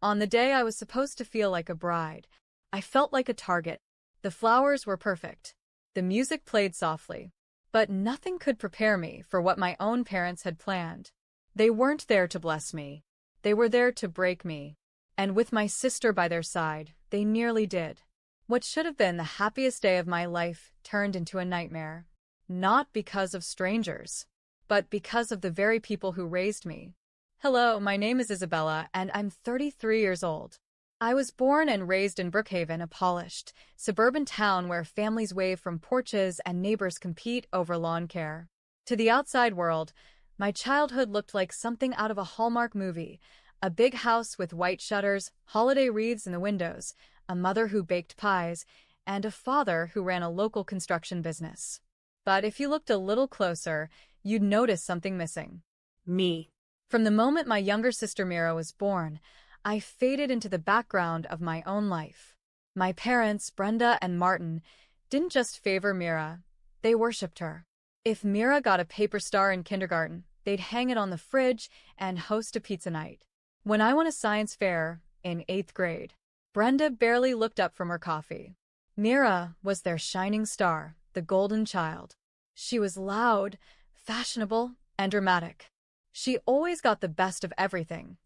On the day I was supposed to feel like a bride, I felt like a target. The flowers were perfect. The music played softly. But nothing could prepare me for what my own parents had planned. They weren't there to bless me. They were there to break me. And with my sister by their side, they nearly did. What should have been the happiest day of my life turned into a nightmare. Not because of strangers, but because of the very people who raised me. Hello, my name is Isabella, and I'm 33 years old. I was born and raised in Brookhaven, a polished, suburban town where families wave from porches and neighbors compete over lawn care. To the outside world, my childhood looked like something out of a Hallmark movie. A big house with white shutters, holiday wreaths in the windows, a mother who baked pies, and a father who ran a local construction business. But if you looked a little closer, you'd notice something missing. Me. From the moment my younger sister Mira was born, I faded into the background of my own life. My parents, Brenda and Martin, didn't just favor Mira, they worshipped her. If Mira got a paper star in kindergarten, they'd hang it on the fridge and host a pizza night. When I won a science fair, in 8th grade, Brenda barely looked up from her coffee. Mira was their shining star, the golden child. She was loud, fashionable, and dramatic. She always got the best of everything.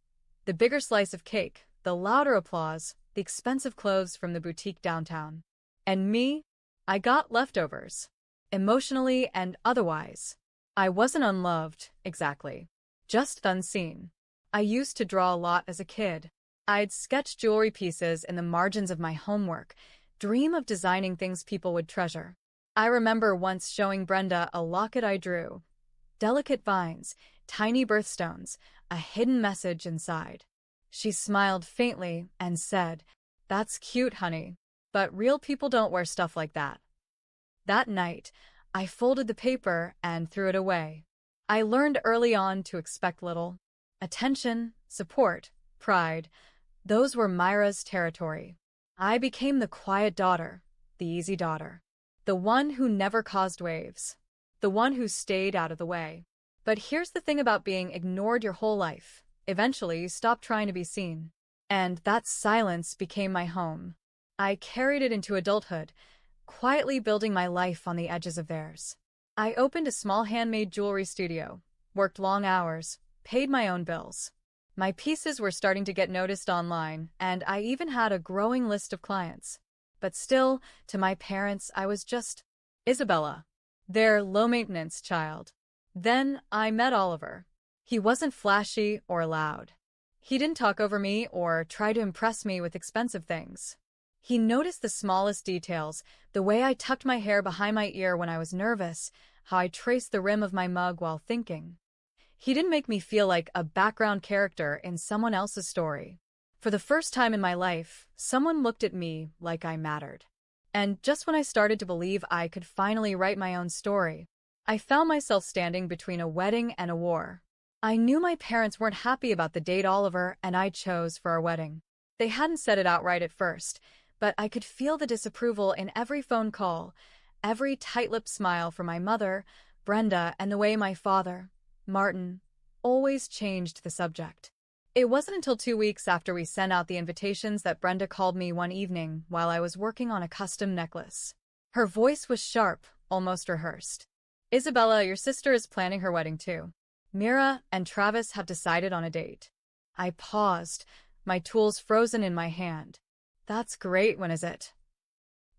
The bigger slice of cake, the louder applause, the expensive clothes from the boutique downtown. And me? I got leftovers. Emotionally and otherwise. I wasn't unloved, exactly. Just unseen. I used to draw a lot as a kid. I'd sketch jewelry pieces in the margins of my homework, dream of designing things people would treasure. I remember once showing Brenda a locket I drew. Delicate vines, tiny birthstones, a hidden message inside. She smiled faintly and said, "That's cute, honey. But real people don't wear stuff like that." That night, I folded the paper and threw it away. I learned early on to expect little. Attention, support, pride. Those were Myra's territory. I became the quiet daughter, the easy daughter. The one who never caused waves. The one who stayed out of the way. But here's the thing about being ignored your whole life. Eventually, you stop trying to be seen. And that silence became my home. I carried it into adulthood, quietly building my life on the edges of theirs. I opened a small handmade jewelry studio, worked long hours, paid my own bills. My pieces were starting to get noticed online, and I even had a growing list of clients. But still, to my parents, I was just Isabella, their low-maintenance child. Then I met Oliver. He wasn't flashy or loud. He didn't talk over me or try to impress me with expensive things. He noticed the smallest details, the way I tucked my hair behind my ear when I was nervous, how I traced the rim of my mug while thinking. He didn't make me feel like a background character in someone else's story. For the first time in my life, someone looked at me like I mattered. And just when I started to believe I could finally write my own story, I found myself standing between a wedding and a war. I knew my parents weren't happy about the date Oliver and I chose for our wedding. They hadn't said it outright at first, but I could feel the disapproval in every phone call, every tight-lipped smile from my mother, Brenda, and the way my father, Martin, always changed the subject. It wasn't until 2 weeks after we sent out the invitations that Brenda called me one evening while I was working on a custom necklace. Her voice was sharp, almost rehearsed. "Isabella, your sister is planning her wedding too. Mira and Travis have decided on a date." I paused, my tools frozen in my hand. "That's great, when is it?"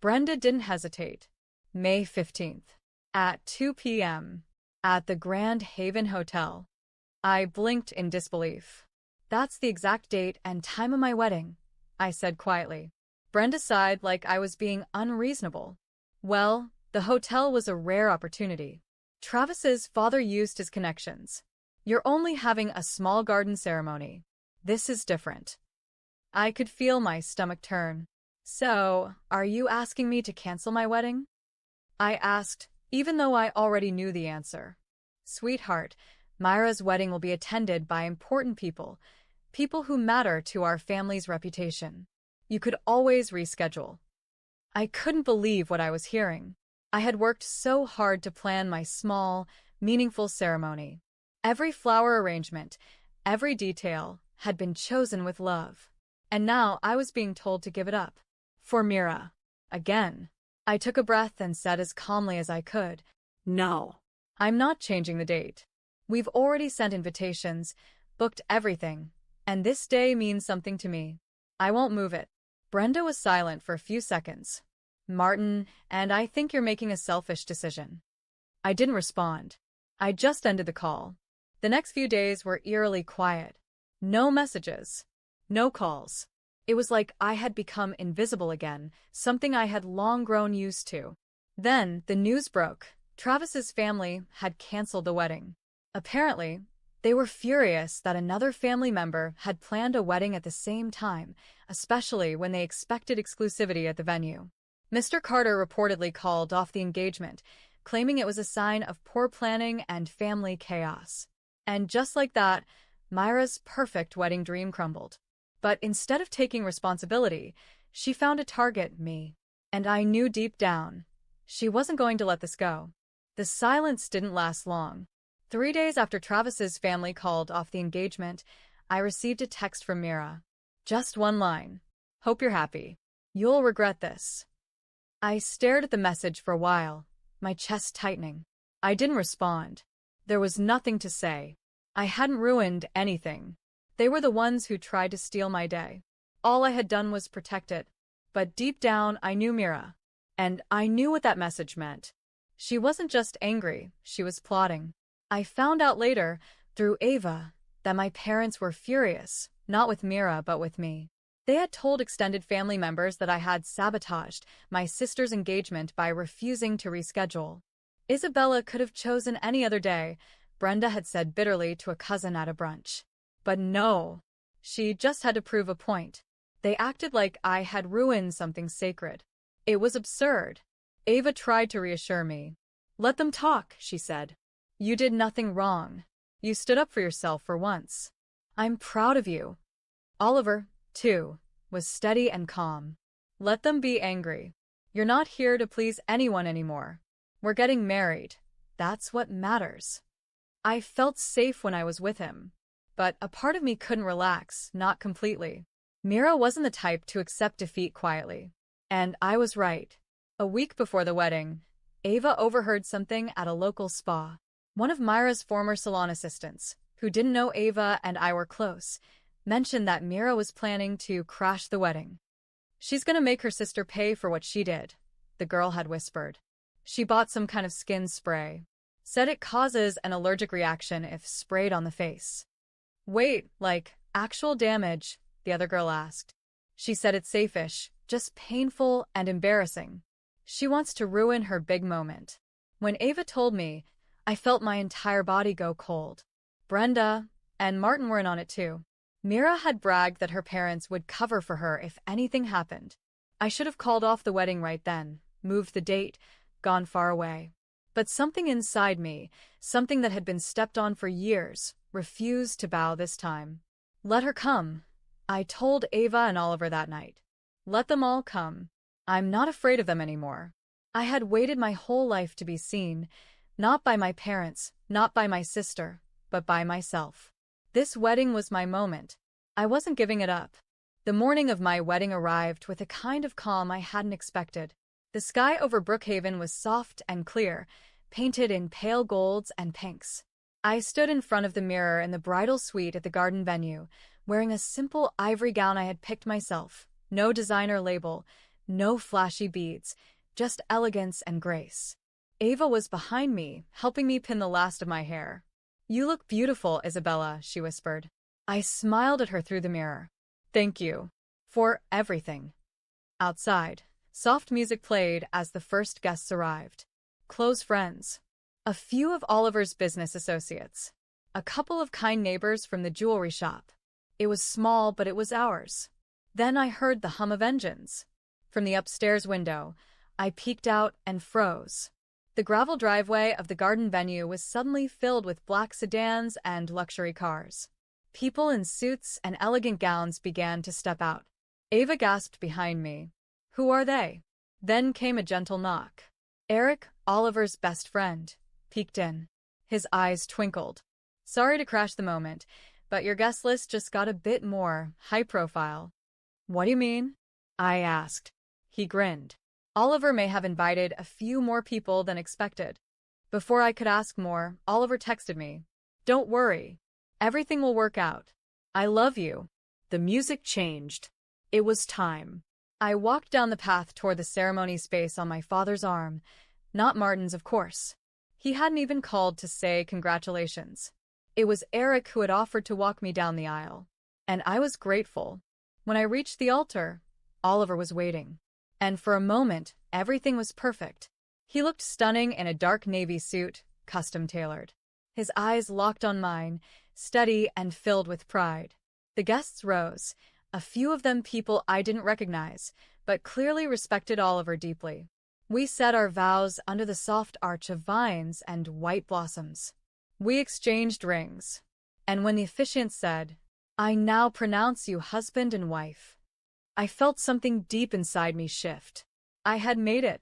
Brenda didn't hesitate. "May 15th. At 2 p.m. At the Grand Haven Hotel." I blinked in disbelief. "That's the exact date and time of my wedding," I said quietly. Brenda sighed like I was being unreasonable. Well, the hotel was a rare opportunity. Travis's father used his connections. "You're only having a small garden ceremony. This is different." I could feel my stomach turn. "So, are you asking me to cancel my wedding?" I asked, even though I already knew the answer. "Sweetheart, Myra's wedding will be attended by important people, people who matter to our family's reputation. You could always reschedule." I couldn't believe what I was hearing. I had worked so hard to plan my small, meaningful ceremony. Every flower arrangement, every detail, had been chosen with love. And now I was being told to give it up. For Mira. Again. I took a breath and said as calmly as I could, "No. I'm not changing the date. We've already sent invitations, booked everything, and this day means something to me. I won't move it." Brenda was silent for a few seconds. "Martin, and I think you're making a selfish decision." I didn't respond. I just ended the call. The next few days were eerily quiet. No messages. No calls. It was like I had become invisible again, something I had long grown used to. Then the news broke. Travis's family had canceled the wedding. Apparently, they were furious that another family member had planned a wedding at the same time, especially when they expected exclusivity at the venue. Mr. Carter reportedly called off the engagement, claiming it was a sign of poor planning and family chaos. And just like that, Myra's perfect wedding dream crumbled. But instead of taking responsibility, she found a target, me. And I knew deep down, she wasn't going to let this go. The silence didn't last long. 3 days after Travis's family called off the engagement, I received a text from Mira. Just one line. "Hope you're happy. You'll regret this." I stared at the message for a while, my chest tightening. I didn't respond. There was nothing to say. I hadn't ruined anything. They were the ones who tried to steal my day. All I had done was protect it. But deep down, I knew Mira. And I knew what that message meant. She wasn't just angry, she was plotting. I found out later, through Ava, that my parents were furious, not with Mira but with me. They had told extended family members that I had sabotaged my sister's engagement by refusing to reschedule. Isabella could have chosen any other day, Brenda had said bitterly to a cousin at a brunch. But no, she just had to prove a point. They acted like I had ruined something sacred. It was absurd. Ava tried to reassure me. "Let them talk," she said. "You did nothing wrong. You stood up for yourself for once. I'm proud of you." Oliver, too, was steady and calm. "Let them be angry. You're not here to please anyone anymore. We're getting married. That's what matters." I felt safe when I was with him. But a part of me couldn't relax, not completely. Mira wasn't the type to accept defeat quietly. And I was right. A week before the wedding, Ava overheard something at a local spa. One of Myra's former salon assistants, who didn't know Ava and I were close, mentioned that Mira was planning to crash the wedding. "She's gonna make her sister pay for what she did," the girl had whispered. "She bought some kind of skin spray. Said it causes an allergic reaction if sprayed on the face." "Wait, like, actual damage?" the other girl asked. "She said it's safe-ish, just painful and embarrassing. She wants to ruin her big moment." When Ava told me, I felt my entire body go cold. Brenda and Martin were in on it too. Mira had bragged that her parents would cover for her if anything happened. I should have called off the wedding right then, moved the date, gone far away. But something inside me, something that had been stepped on for years, refused to bow this time. "Let her come," I told Ava and Oliver that night. "Let them all come. I'm not afraid of them anymore." I had waited my whole life to be seen, not by my parents, not by my sister, but by myself. This wedding was my moment. I wasn't giving it up. The morning of my wedding arrived with a kind of calm I hadn't expected. The sky over Brookhaven was soft and clear, painted in pale golds and pinks. I stood in front of the mirror in the bridal suite at the garden venue, wearing a simple ivory gown I had picked myself. No designer label, no flashy beads, just elegance and grace. Ava was behind me, helping me pin the last of my hair. "You look beautiful, Isabella," she whispered. I smiled at her through the mirror. "Thank you. For everything." Outside, soft music played as the first guests arrived. Close friends. A few of Oliver's business associates. A couple of kind neighbors from the jewelry shop. It was small, but it was ours. Then I heard the hum of engines. From the upstairs window, I peeked out and froze. The gravel driveway of the garden venue was suddenly filled with black sedans and luxury cars. People in suits and elegant gowns began to step out. Ava gasped behind me. "Who are they?" Then came a gentle knock. Eric, Oliver's best friend, peeked in. His eyes twinkled. "Sorry to crash the moment, but your guest list just got a bit more high profile." What do you mean? I asked. He grinned. Oliver may have invited a few more people than expected. Before I could ask more, Oliver texted me. Don't worry. Everything will work out. I love you. The music changed. It was time. I walked down the path toward the ceremony space on my father's arm. Not Martin's, of course. He hadn't even called to say congratulations. It was Eric who had offered to walk me down the aisle. And I was grateful. When I reached the altar, Oliver was waiting. And for a moment, everything was perfect. He looked stunning in a dark navy suit, custom-tailored. His eyes locked on mine, steady and filled with pride. The guests rose, a few of them people I didn't recognize, but clearly respected Oliver deeply. We said our vows under the soft arch of vines and white blossoms. We exchanged rings. And when the officiant said, "I now pronounce you husband and wife," I felt something deep inside me shift. I had made it.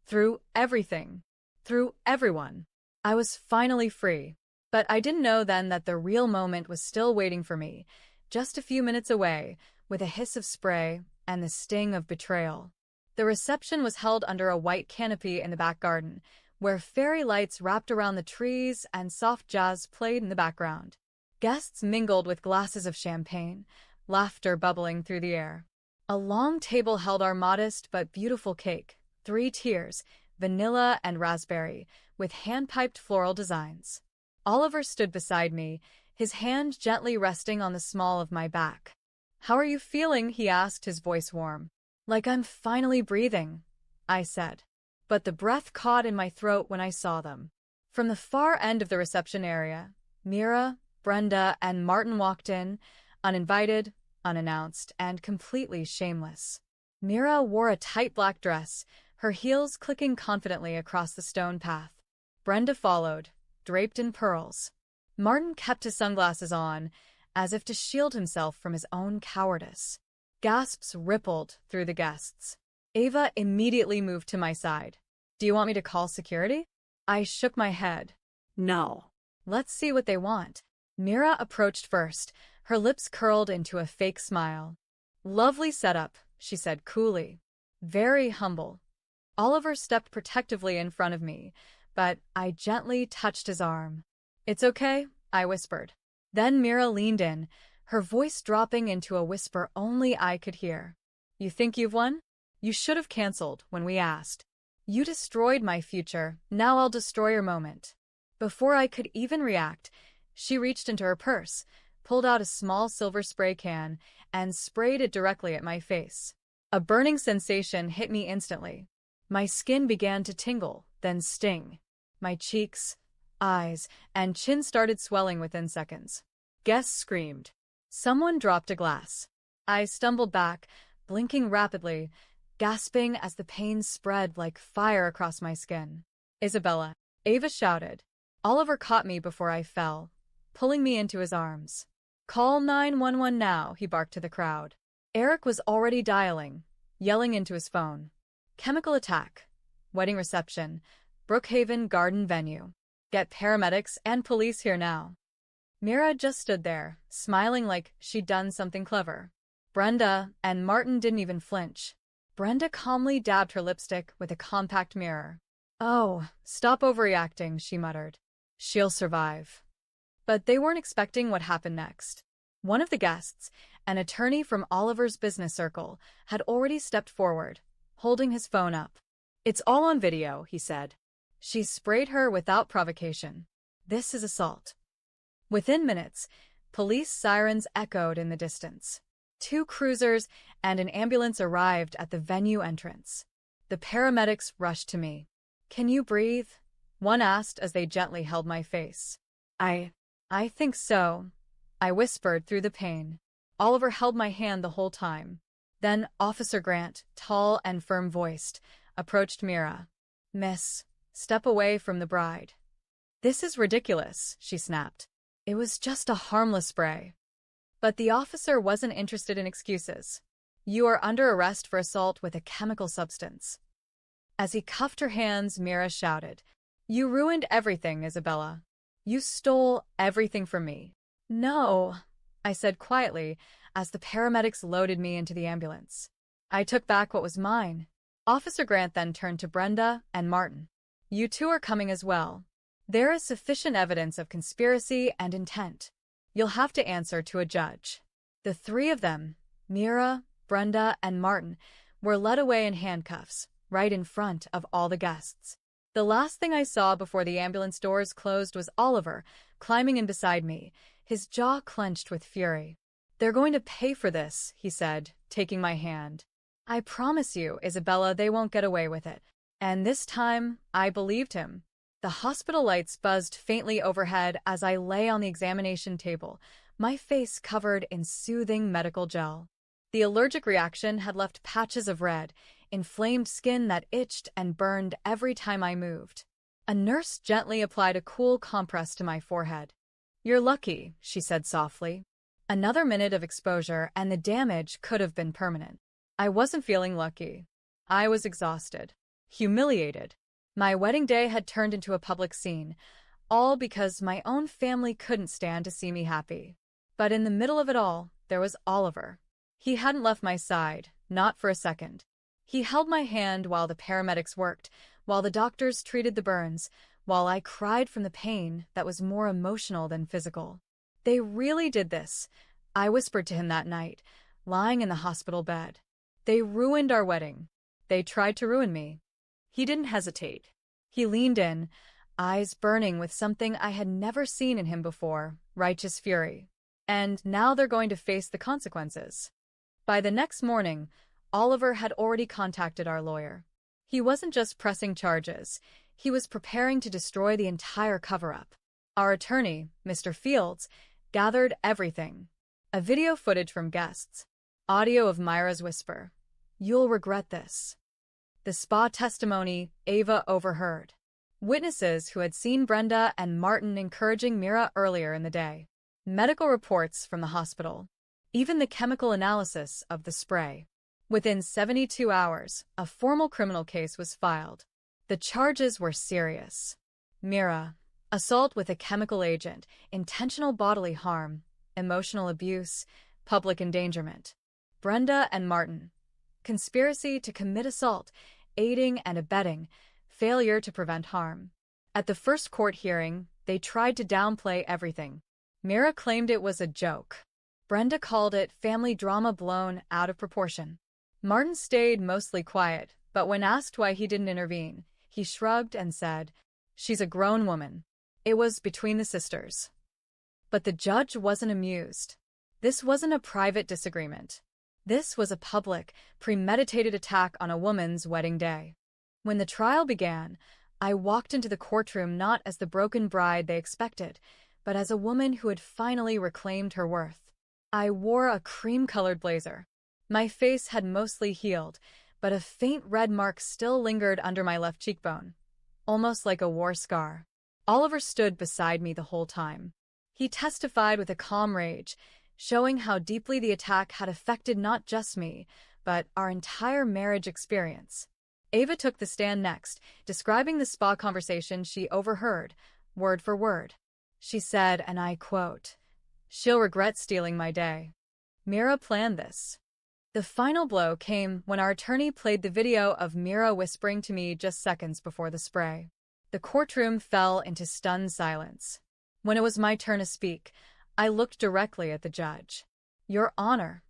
Through everything. Through everyone. I was finally free. But I didn't know then that the real moment was still waiting for me, just a few minutes away, with a hiss of spray and the sting of betrayal. The reception was held under a white canopy in the back garden, where fairy lights wrapped around the trees and soft jazz played in the background. Guests mingled with glasses of champagne, laughter bubbling through the air. A long table held our modest but beautiful cake, 3 tiers, vanilla and raspberry, with hand-piped floral designs. Oliver stood beside me, his hand gently resting on the small of my back. "How are you feeling?" he asked, his voice warm. "Like I'm finally breathing," I said. But the breath caught in my throat when I saw them. From the far end of the reception area, Mira, Brenda, and Martin walked in, uninvited, unannounced, and completely shameless. Mira wore a tight black dress, her heels clicking confidently across the stone path. Brenda followed, draped in pearls. Martin kept his sunglasses on, as if to shield himself from his own cowardice. Gasps rippled through the guests. Ava immediately moved to my side. "Do you want me to call security?" I shook my head. "No. Let's see what they want." Mira approached first, her lips curled into a fake smile. "Lovely setup," she said coolly. "Very humble." Oliver stepped protectively in front of me, but I gently touched his arm. "It's okay," I whispered. Then Mira leaned in, her voice dropping into a whisper only I could hear. "You think you've won? You should have canceled when we asked. You destroyed my future, now I'll destroy your moment." Before I could even react, she reached into her purse, pulled out a small silver spray can, and sprayed it directly at my face. A burning sensation hit me instantly. My skin began to tingle, then sting. My cheeks, eyes, and chin started swelling within seconds. Guests screamed. Someone dropped a glass. I stumbled back, blinking rapidly, gasping as the pain spread like fire across my skin. "Isabella!" Ava shouted. Oliver caught me before I fell, pulling me into his arms. "Call 911 now," he barked to the crowd. Eric was already dialing, yelling into his phone. "Chemical attack. Wedding reception. Brookhaven Garden venue. Get paramedics and police here now." Mira just stood there, smiling like she'd done something clever. Brenda and Martin didn't even flinch. Brenda calmly dabbed her lipstick with a compact mirror. "Oh, stop overreacting," she muttered. "She'll survive." But they weren't expecting what happened next. One of the guests, an attorney from Oliver's business circle, had already stepped forward, holding his phone up. "It's all on video," he said. She sprayed her without provocation. "This is assault." Within minutes, police sirens echoed in the distance. 2 cruisers and an ambulance arrived at the venue entrance. The paramedics rushed to me. "Can you breathe?" one asked as they gently held my face. I think so," I whispered through the pain. Oliver held my hand the whole time. Then Officer Grant, tall and firm-voiced, approached Mira. "Miss, step away from the bride." "This is ridiculous," she snapped. "It was just a harmless spray." But the officer wasn't interested in excuses. "You are under arrest for assault with a chemical substance." As he cuffed her hands, Mira shouted, "You ruined everything, Isabella. You stole everything from me." "No," I said quietly, as the paramedics loaded me into the ambulance. I took back what was mine. Officer Grant then turned to Brenda and Martin. You two are coming as well. There is sufficient evidence of conspiracy and intent. You'll have to answer to a judge. The three of them, Mira, Brenda, and Martin, were led away in handcuffs, right in front of all the guests. The last thing I saw before the ambulance doors closed was Oliver, climbing in beside me, his jaw clenched with fury. They're going to pay for this, he said, taking my hand. I promise you, Isabella, they won't get away with it. And this time, I believed him. The hospital lights buzzed faintly overhead as I lay on the examination table, my face covered in soothing medical gel. The allergic reaction had left patches of red, inflamed skin that itched and burned every time I moved. A nurse gently applied a cool compress to my forehead. You're lucky, she said softly. Another minute of exposure and the damage could have been permanent. I wasn't feeling lucky. I was exhausted, humiliated. My wedding day had turned into a public scene, all because my own family couldn't stand to see me happy. But in the middle of it all, there was Oliver. He hadn't left my side, not for a second. He held my hand while the paramedics worked, while the doctors treated the burns, while I cried from the pain that was more emotional than physical. They really did this, I whispered to him that night, lying in the hospital bed. They ruined our wedding. They tried to ruin me. He didn't hesitate. He leaned in, eyes burning with something I had never seen in him before, righteous fury. And now they're going to face the consequences. By the next morning, Oliver had already contacted our lawyer. He wasn't just pressing charges, he was preparing to destroy the entire cover-up. Our attorney, Mr. Fields, gathered everything. A video footage from guests. Audio of Myra's whisper. You'll regret this. The spa testimony Ava overheard. Witnesses who had seen Brenda and Martin encouraging Mira earlier in the day. Medical reports from the hospital. Even the chemical analysis of the spray. Within 72 hours, a formal criminal case was filed. The charges were serious. Mira, assault with a chemical agent, intentional bodily harm, emotional abuse, public endangerment. Brenda and Martin, conspiracy to commit assault, aiding and abetting, failure to prevent harm. At the first court hearing, they tried to downplay everything. Mira claimed it was a joke. Brenda called it family drama blown out of proportion. Martin stayed mostly quiet, but when asked why he didn't intervene, he shrugged and said, "She's a grown woman. It was between the sisters." But the judge wasn't amused. This wasn't a private disagreement. This was a public, premeditated attack on a woman's wedding day. When the trial began, I walked into the courtroom not as the broken bride they expected, but as a woman who had finally reclaimed her worth. I wore a cream-colored blazer. My face had mostly healed, but a faint red mark still lingered under my left cheekbone, almost like a war scar. Oliver stood beside me the whole time. He testified with a calm rage, showing how deeply the attack had affected not just me, but our entire marriage experience. Ava took the stand next, describing the spa conversation she overheard, word for word. She said, and I quote, "She'll regret stealing my day. Mira planned this." The final blow came when our attorney played the video of Mira whispering to me just seconds before the spray. The courtroom fell into stunned silence. When it was my turn to speak, I looked directly at the judge. "Your Honor,"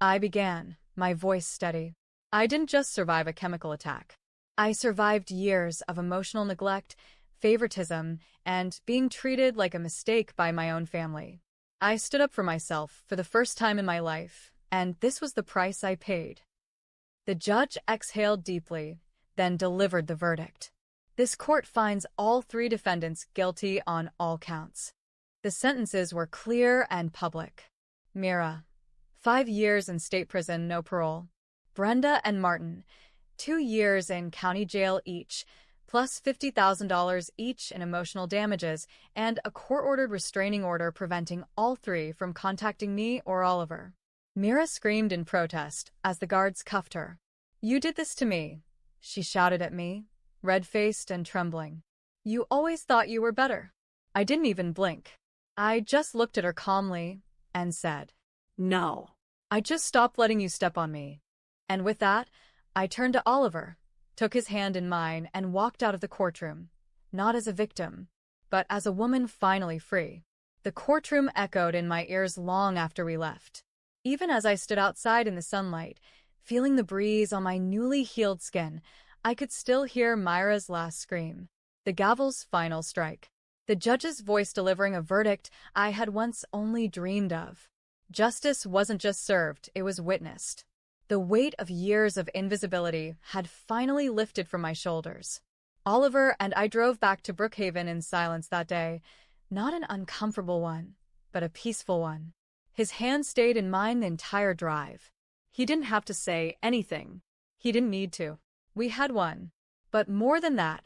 I began, my voice steady. "I didn't just survive a chemical attack. I survived years of emotional neglect, favoritism, and being treated like a mistake by my own family. I stood up for myself for the first time in my life, and this was the price I paid." The judge exhaled deeply, then delivered the verdict. "This court finds all three defendants guilty on all counts." The sentences were clear and public. Mira, 5 years in state prison, no parole. Brenda and Martin, 2 years in county jail each, plus $50,000 each in emotional damages, and a court-ordered restraining order preventing all three from contacting me or Oliver. Mira screamed in protest as the guards cuffed her. "You did this to me," she shouted at me, red-faced and trembling. "You always thought you were better." I didn't even blink. I just looked at her calmly and said, "No." I just stopped letting you step on me. And with that, I turned to Oliver, took his hand in mine, and walked out of the courtroom, not as a victim, but as a woman finally free. The courtroom echoed in my ears long after we left. Even as I stood outside in the sunlight, feeling the breeze on my newly healed skin, I could still hear Myra's last scream. The gavel's final strike. The judge's voice delivering a verdict I had once only dreamed of. Justice wasn't just served, it was witnessed. The weight of years of invisibility had finally lifted from my shoulders. Oliver and I drove back to Brookhaven in silence that day, not an uncomfortable one, but a peaceful one. His hand stayed in mine the entire drive. He didn't have to say anything. He didn't need to. We had won. But more than that,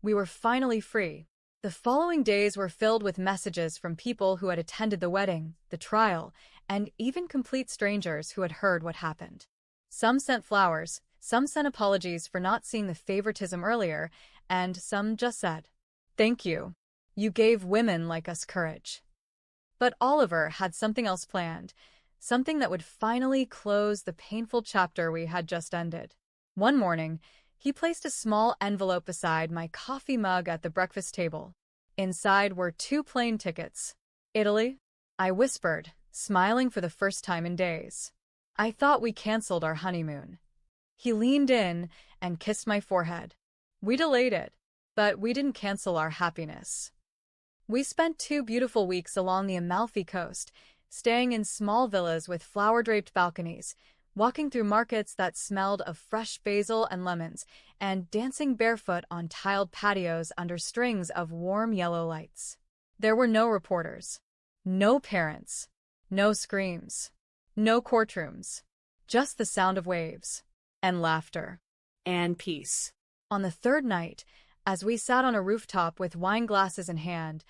we were finally free. The following days were filled with messages from people who had attended the wedding, the trial, and even complete strangers who had heard what happened. Some sent flowers, some sent apologies for not seeing the favoritism earlier, and some just said, "Thank you. You gave women like us courage." But Oliver had something else planned, something that would finally close the painful chapter we had just ended. One morning, he placed a small envelope beside my coffee mug at the breakfast table. Inside were 2 plane tickets. "Italy?" I whispered, smiling for the first time in days. "I thought we canceled our honeymoon." He leaned in and kissed my forehead. "We delayed it, but we didn't cancel our happiness." We spent 2 beautiful weeks along the Amalfi Coast, staying in small villas with flower-draped balconies, walking through markets that smelled of fresh basil and lemons, and dancing barefoot on tiled patios under strings of warm yellow lights. There were no reporters, no parents, no screams, no courtrooms, just the sound of waves, and laughter, and peace. On the 3rd night, as we sat on a rooftop with wine glasses in hand,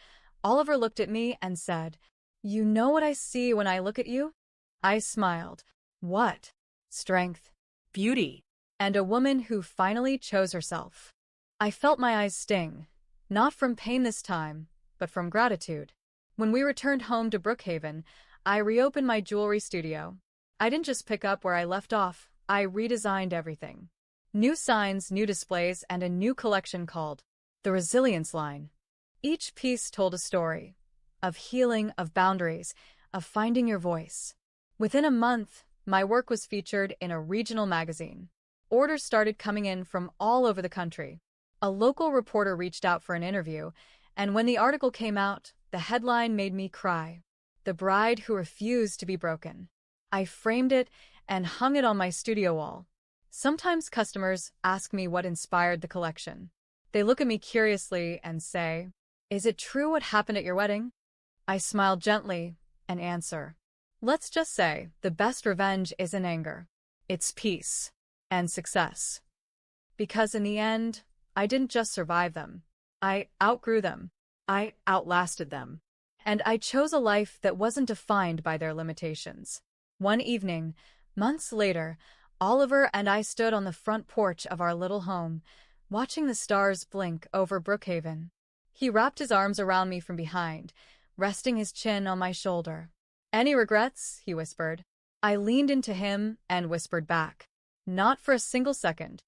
Oliver looked at me and said, "You know what I see when I look at you?" I smiled. "What?" "Strength, beauty, and a woman who finally chose herself." I felt my eyes sting, not from pain this time, but from gratitude. When we returned home to Brookhaven, I reopened my jewelry studio. I didn't just pick up where I left off, I redesigned everything. New signs, new displays, and a new collection called the Resilience line. Each piece told a story of healing, of boundaries, of finding your voice. Within a month, my work was featured in a regional magazine. Orders started coming in from all over the country. A local reporter reached out for an interview, and when the article came out, the headline made me cry. "The Bride Who Refused to Be Broken." I framed it and hung it on my studio wall. Sometimes customers ask me what inspired the collection. They look at me curiously and say, "Is it true what happened at your wedding?" I smile gently and answer, "Let's just say the best revenge isn't anger. It's peace and success." Because in the end, I didn't just survive them. I outgrew them. I outlasted them. And I chose a life that wasn't defined by their limitations. One evening, months later, Oliver and I stood on the front porch of our little home, watching the stars blink over Brookhaven. He wrapped his arms around me from behind, resting his chin on my shoulder. "Any regrets?" he whispered. I leaned into him and whispered back, "Not for a single second."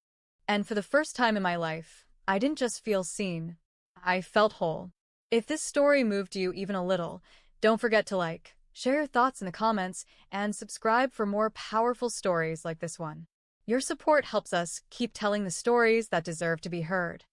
And for the first time in my life, I didn't just feel seen. I felt whole. If this story moved you even a little, don't forget to like, share your thoughts in the comments, and subscribe for more powerful stories like this one. Your support helps us keep telling the stories that deserve to be heard.